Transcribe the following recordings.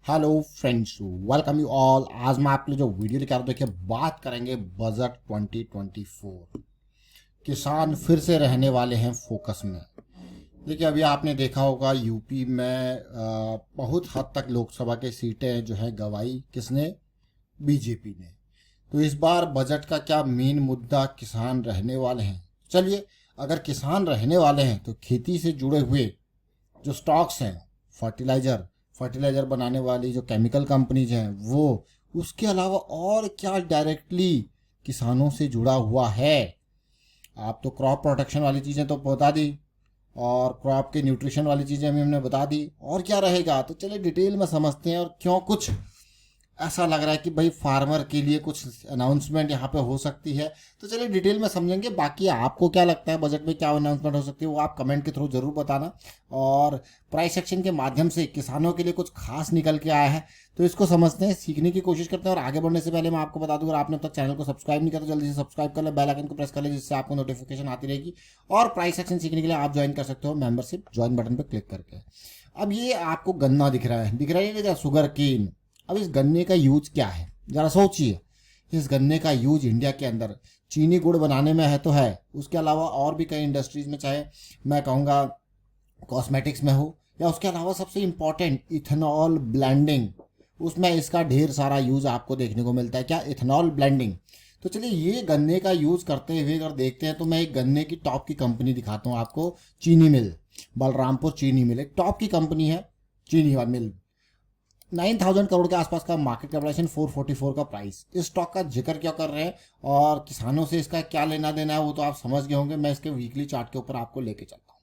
Hello friends, welcome you all. आज मैं आपके लिए जो वीडियो लेकर आ रहा हूं, देखिए बात करेंगे बजट 2024। किसान फिर से रहने वाले हैं फोकस में। देखिए अभी आपने देखा होगा यूपी में बहुत हद तक लोकसभा की सीटें जो है गंवाई किसने? बीजेपी ने। तो इस बार बजट का क्या मेन मुद्दा किसान रहने वाले हैं? चलिए, अगर किसान रहने वाले हैं तो खेती से जुड़े हुए जो स्टॉक्स हैं, फर्टिलाइजर फर्टिलाइजर बनाने वाली जो केमिकल कंपनीज हैं वो, उसके अलावा और क्या डायरेक्टली किसानों से जुड़ा हुआ है? आप तो क्रॉप प्रोटेक्शन वाली चीज़ें तो बता दी, और क्रॉप के न्यूट्रिशन वाली चीज़ें भी हमने बता दी, और क्या रहेगा? तो चलिए डिटेल में समझते हैं। और क्यों कुछ ऐसा लग रहा है कि भाई फार्मर के लिए कुछ अनाउंसमेंट यहाँ पे हो सकती है, तो चलिए डिटेल में समझेंगे। बाकी आपको क्या लगता है बजट में क्या अनाउंसमेंट हो सकती है, वो आप कमेंट के थ्रू जरूर बताना। और प्राइस सेक्शन के माध्यम से किसानों के लिए कुछ खास निकल के आया है, तो इसको समझते हैं, सीखने की कोशिश करते हैं। और आगे बढ़ने से पहले मैं आपको बता दूं, अगर आपने अब तक चैनल को सब्सक्राइब नहीं किया तो जल्दी से सब्सक्राइब कर ले, बेल आइकन को प्रेस कर ले, जिससे आपको नोटिफिकेशन आती रहेगी। और प्राइस सेक्शन सीखने के लिए आप ज्वाइन कर सकते हो मेंबरशिप ज्वाइन बटन पर क्लिक करके। अब ये आपको गन्ना दिख रहा है शुगर केन। अब इस गन्ने का यूज क्या है, जरा सोचिए। इस गन्ने का यूज इंडिया के अंदर चीनी गुड़ बनाने में है तो है, उसके अलावा और भी कई इंडस्ट्रीज में, चाहे मैं कहूँगा कॉस्मेटिक्स में हो, या उसके अलावा सबसे इम्पॉर्टेंट इथेनॉल ब्लेंडिंग, उसमें इसका ढेर सारा यूज आपको देखने को मिलता है। क्या? Ethanol blending. तो चलिए ये गन्ने का यूज करते हुए अगर देखते हैं, तो मैं एक गन्ने की टॉप की कंपनी दिखाता हूँ आपको। चीनी मिल, बलरामपुर चीनी मिल एक टॉप की कंपनी है। चीनी मिल 9,000 करोड़ के आसपास का मार्केट कैपिटलाइजेशन, 444 का प्राइस। इस स्टॉक का जिक्र क्यों कर रहे हैं और किसानों से इसका क्या लेना देना है, वो तो आप समझ गए होंगे। मैं इसके वीकली चार्ट के ऊपर आपको लेके चलता हूँ।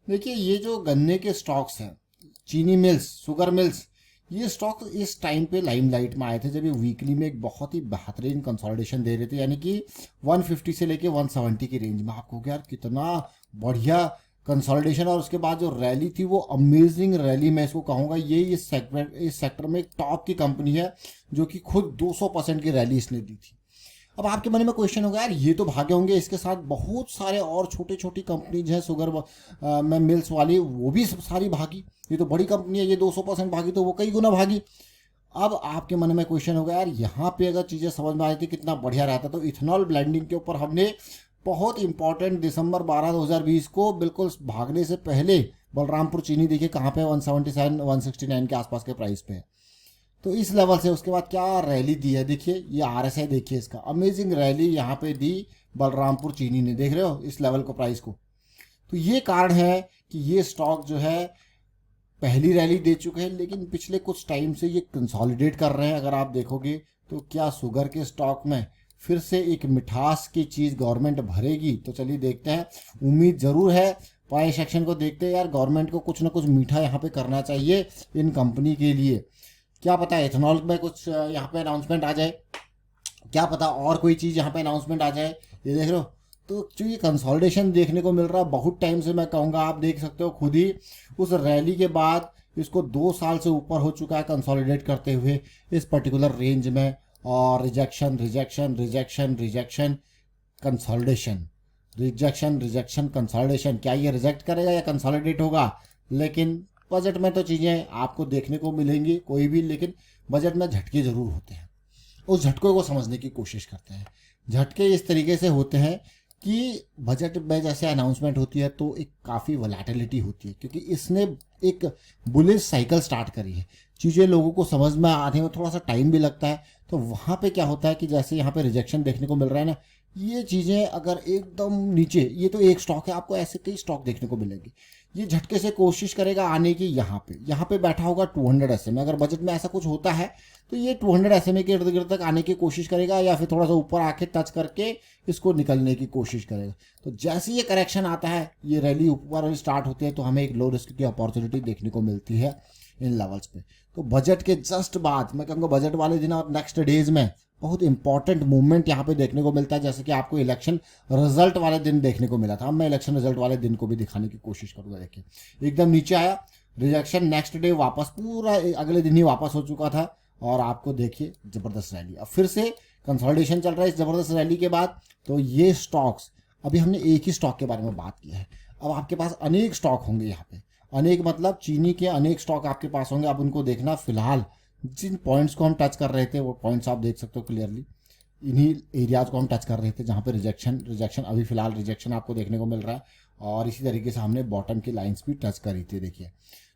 देखिए ये जो गन्ने के स्टॉक्स हैं, चीनी मिल्स, शुगर मिल्स, ये स्टॉक इस टाइम पे लाइमलाइट में आए थे जब ये वीकली में एक बहुत ही बेहतरीन कंसोलिडेशन दे रहे थे, यानी कि 150 से लेके 170 की रेंज में। आपको यार कितना बढ़िया कंसोलिडेशन। और उसके बाद जो रैली थी वो अमेजिंग रैली, मैं इसको कहूँगा। ये इस सेक्टर में एक टॉप की कंपनी है जो कि खुद 200% की रैली इसने दी थी। अब आपके मन में क्वेश्चन होगा, यार ये तो भागे होंगे, इसके साथ बहुत सारे और छोटी छोटी कंपनीज हैं शुगर में मिल्स वाली, वो भी सब सारी भागी। ये तो बड़ी कंपनी है, ये 200% भागी तो वो कई गुना भागी। अब आपके मन में क्वेश्चन होगा, यार यहाँ पे अगर चीज़ें समझ में आई थी कितना बढ़िया रहता। तो इथेनॉल ब्लेंडिंग के ऊपर हमने बहुत इंपॉर्टेंट दिसंबर 12 2020 को, बिल्कुल भागने से पहले, बलरामपुर चीनी देखिए कहाँ पे 177 169 के आसपास के प्राइस पे है। तो इस लेवल से उसके बाद क्या रैली दी है, देखिए ये RSI देखिए, इसका अमेजिंग रैली यहाँ पे दी बलरामपुर चीनी ने। देख रहे हो इस लेवल को, प्राइस को। तो ये कारण है कि ये स्टॉक जो है पहली रैली दे चुके हैं, लेकिन पिछले कुछ टाइम से ये कंसोलिडेट कर रहे हैं। अगर आप देखोगे तो क्या शुगर के स्टॉक में फिर से एक मिठास की चीज़ गवर्नमेंट भरेगी? तो चलिए देखते हैं, उम्मीद ज़रूर है। प्राइस सेक्शन को देखते हैं, यार गवर्नमेंट को कुछ ना कुछ मीठा यहाँ पे करना चाहिए इन कंपनी के लिए। क्या पता इथेनॉल में कुछ यहाँ पे अनाउंसमेंट आ जाए, क्या पता और कोई चीज़ यहाँ पे अनाउंसमेंट आ जाए। ये देख रहे हो, तो जो ये कंसोलिडेशन देखने को मिल रहा है बहुत टाइम से, मैं कहूँगा आप देख सकते हो खुद ही। उस रैली के बाद इसको 2 साल से ऊपर हो चुका है कंसोलिडेट करते हुए इस पर्टिकुलर रेंज में। और rejection rejection rejection rejection consolidation, rejection rejection consolidation. क्या ये रिजेक्ट करेगा या कंसोलिडेट होगा? लेकिन बजट में तो चीज़ें आपको देखने को मिलेंगी कोई भी, लेकिन बजट में झटके ज़रूर होते हैं। उस झटकों को समझने की कोशिश करते हैं। झटके इस तरीके से होते हैं कि बजट में जैसे अनाउंसमेंट होती है तो एक काफ़ी वोलेटिलिटी होती है, क्योंकि इसने एक बुलिश साइकिल स्टार्ट करी है। चीज़ें लोगों को समझ में आने में थोड़ा सा टाइम भी लगता है। तो वहाँ पे क्या होता है कि जैसे यहाँ पे रिजेक्शन देखने को मिल रहा है ना, ये चीज़ें अगर एकदम नीचे, ये तो एक स्टॉक है, आपको ऐसे कई स्टॉक देखने को मिलेंगे। ये झटके से कोशिश करेगा आने की, यहाँ पे बैठा होगा 200 SMA। अगर बजट में ऐसा कुछ होता है तो ये 200 SMA के इर्द गिर्द तक आने की कोशिश करेगा, या फिर थोड़ा सा ऊपर आके टच करके इसको निकलने की कोशिश करेगा। तो जैसे ये करेक्शन आता है, ये रैली ऊपर स्टार्ट होती है, तो हमें एक लो रिस्क की अपॉर्चुनिटी देखने को मिलती है इन लेवल्स पे। तो बजट के जस्ट बाद, मैं कहूँगा बजट वाले दिन और नेक्स्ट डेज में बहुत इंपॉर्टेंट मूवमेंट यहाँ पे देखने को मिलता है, जैसे कि आपको इलेक्शन रिजल्ट वाले दिन देखने को मिला था। अब मैं इलेक्शन रिजल्ट वाले दिन को भी दिखाने की कोशिश करूँगा। देखिए एकदम नीचे आया, रिजेक्शन, नेक्स्ट डे वापस, पूरा अगले दिन ही वापस हो चुका था। और आपको देखिए जबरदस्त रैली, अब फिर से कंसोलिडेशन चल रहा है इस जबरदस्त रैली के बाद। तो ये स्टॉक्स, अभी हमने एक ही स्टॉक के बारे में बात की है, अब आपके पास अनेक स्टॉक होंगे यहाँ पे। अनेक मतलब चीनी के अनेक स्टॉक आपके पास होंगे। अब उनको देखना, फिलहाल जिन पॉइंट्स को हम टच कर रहे थे वो पॉइंट्स आप देख सकते हो क्लियरली, इन्हीं एरियाज को हम टच कर रहे थे जहाँ पे रिजेक्शन अभी फिलहाल रिजेक्शन आपको देखने को मिल रहा है। और इसी तरीके से हमने बॉटम की लाइंस भी टच करी थी देखिए।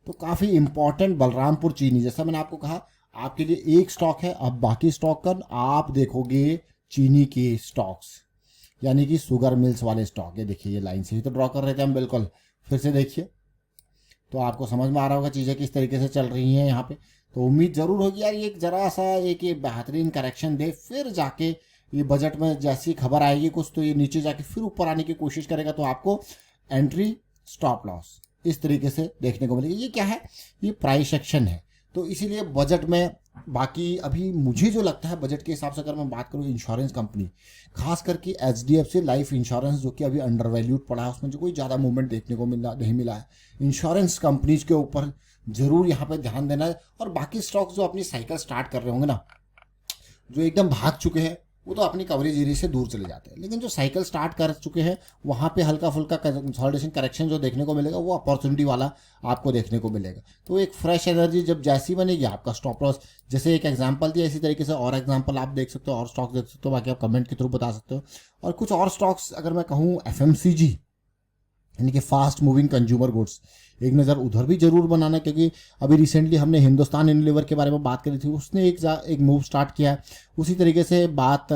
तो काफ़ी इंपॉर्टेंट बलरामपुर चीनी, जैसा मैंने आपको कहा आपके लिए एक स्टॉक है। अब बाकी स्टॉक का आप देखोगे चीनी के स्टॉक्स, यानी कि शुगर मिल्स वाले स्टॉक है। देखिए ये लाइन से ही तो ड्रॉ कर रहे थे हम, बिल्कुल फिर से देखिए तो आपको समझ में आ रहा होगा चीज़ें किस तरीके से चल रही हैं यहाँ पे। तो उम्मीद ज़रूर होगी यार ये जरा सा एक ये बेहतरीन करेक्शन दे, फिर जाके ये बजट में जैसी खबर आएगी कुछ तो ये नीचे जाके फिर ऊपर आने की कोशिश करेगा, तो आपको एंट्री स्टॉप लॉस इस तरीके से देखने को मिलेगी। ये क्या है, ये प्राइस सेक्शन है। तो इसीलिए बजट में बाकी अभी मुझे जो लगता है बजट के हिसाब से अगर मैं बात करूँ, इंश्योरेंस कंपनी खास करके HDFC लाइफ इंश्योरेंस जो कि अभी अंडर वैल्यूड पड़ा है, उसमें जो कोई ज़्यादा मूवमेंट देखने को नहीं मिला है। इंश्योरेंस कंपनीज के ऊपर जरूर यहाँ पे ध्यान देना है। और बाकी स्टॉक्स जो अपनी साइकिल स्टार्ट कर रहे होंगे ना, जो एकदम भाग चुके हैं वो तो अपनी कवरेज एरिया से दूर चले जाते हैं, लेकिन जो साइकिल स्टार्ट कर चुके हैं वहाँ पे हल्का फुल्का कंसोलिडेशन करेक्शन जो देखने को मिलेगा वो अपॉर्चुनिटी वाला आपको देखने को मिलेगा। तो एक फ्रेश एनर्जी जब जैसी बनेगी आपका स्टॉप लॉस, जैसे एक एग्जांपल दिया इसी तरीके से और एग्जांपल आप देख सकते हो और स्टॉक्स देख सकते हो, बाकी आप कमेंट के थ्रू बता सकते हो। और कुछ और स्टॉक्स अगर मैं कहूँ FMCG यानी कि फास्ट मूविंग कंज्यूमर गुड्स, एक नज़र उधर भी जरूर बनाना, क्योंकि अभी रिसेंटली हमने हिंदुस्तान यूनिलीवर के बारे में बात करी थी, उसने एक मूव स्टार्ट किया है। उसी तरीके से बात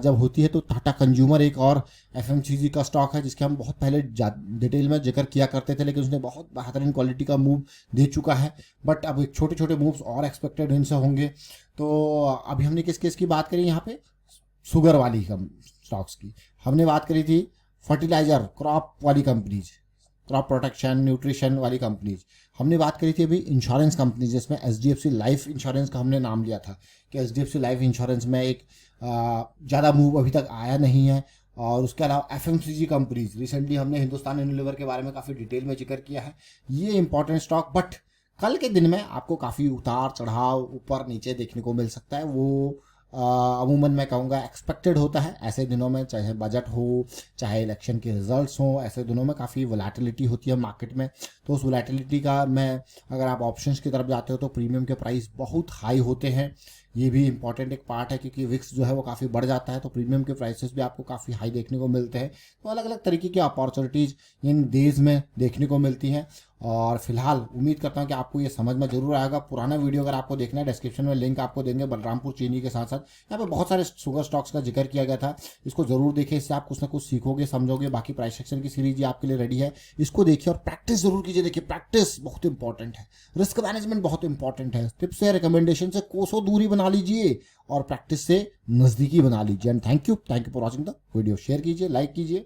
जब होती है तो टाटा कंज्यूमर एक और FMCG का स्टॉक है जिसके हम बहुत पहले डिटेल में जिक्र किया करते थे, लेकिन उसने बहुत बेहतरीन क्वालिटी का मूव दे चुका है। बट अब छोटे छोटे मूव्स और एक्सपेक्टेड इनसे होंगे। तो अभी हमने किस की बात करी यहाँ पे, शुगर वाली स्टॉक्स की हमने बात करी थी, फर्टिलाइजर क्रॉप वाली कंपनीज, क्रॉप प्रोटेक्शन न्यूट्रिशन वाली कंपनीज हमने बात करी थी। अभी इंश्योरेंस कंपनीज जिसमें HDFC लाइफ इंश्योरेंस का हमने नाम लिया था कि HDFC लाइफ इंश्योरेंस में एक ज़्यादा मूव अभी तक आया नहीं है। और उसके अलावा FMCG कंपनीज रिसेंटली हमने हिंदुस्तान यूनिलीवर के बारे में काफ़ी डिटेल में जिक्र किया है। ये इंपॉर्टेंट स्टॉक, बट कल के दिन में आपको काफ़ी उतार चढ़ाव ऊपर नीचे देखने को मिल सकता है। वो अमूमन मैं कहूँगा एक्सपेक्टेड होता है ऐसे दिनों में, चाहे बजट हो चाहे इलेक्शन के रिजल्ट्स हों, ऐसे दिनों में काफ़ी वोलेटिलिटी होती है मार्केट में। तो उस वोलेटिलिटी का मैं अगर आप ऑप्शंस की तरफ जाते हो तो प्रीमियम के प्राइस बहुत हाई होते हैं, ये भी इंपॉर्टेंट एक पार्ट है, क्योंकि विक्स जो है वो काफ़ी बढ़ जाता है तो प्रीमियम के प्राइसेस भी आपको काफ़ी हाई देखने को मिलते हैं। तो अलग अलग तरीके की अपॉर्चुनिटीज़ इन डेज में देखने को मिलती हैं। और फिलहाल उम्मीद करता हूँ कि आपको ये समझ में जरूर आएगा। पुराना वीडियो अगर आपको देखना है डिस्क्रिप्शन में लिंक आपको देंगे बलरामपुर चीनी के साथ साथ यहाँ पे बहुत सारे शुगर स्टॉक्स का जिक्र किया गया था, इसको जरूर देखिए, इससे आप कुछ ना कुछ सीखोगे समझोगे। बाकी प्राइस सेक्शन की सीरीज आपके लिए रेडी है, इसको देखिए और प्रैक्टिस जरूर कीजिए। देखिए प्रैक्टिस बहुत इंपॉर्टेंट है, रिस्क मैनेजमेंट बहुत इंपॉर्टेंट है, टिप्स या रिकमेंडेशन से कोसों दूरी बना लीजिए और प्रैक्टिस से नजदीकी बना लीजिए। And thank you for watching the video. Share कीजिए, लाइक कीजिए।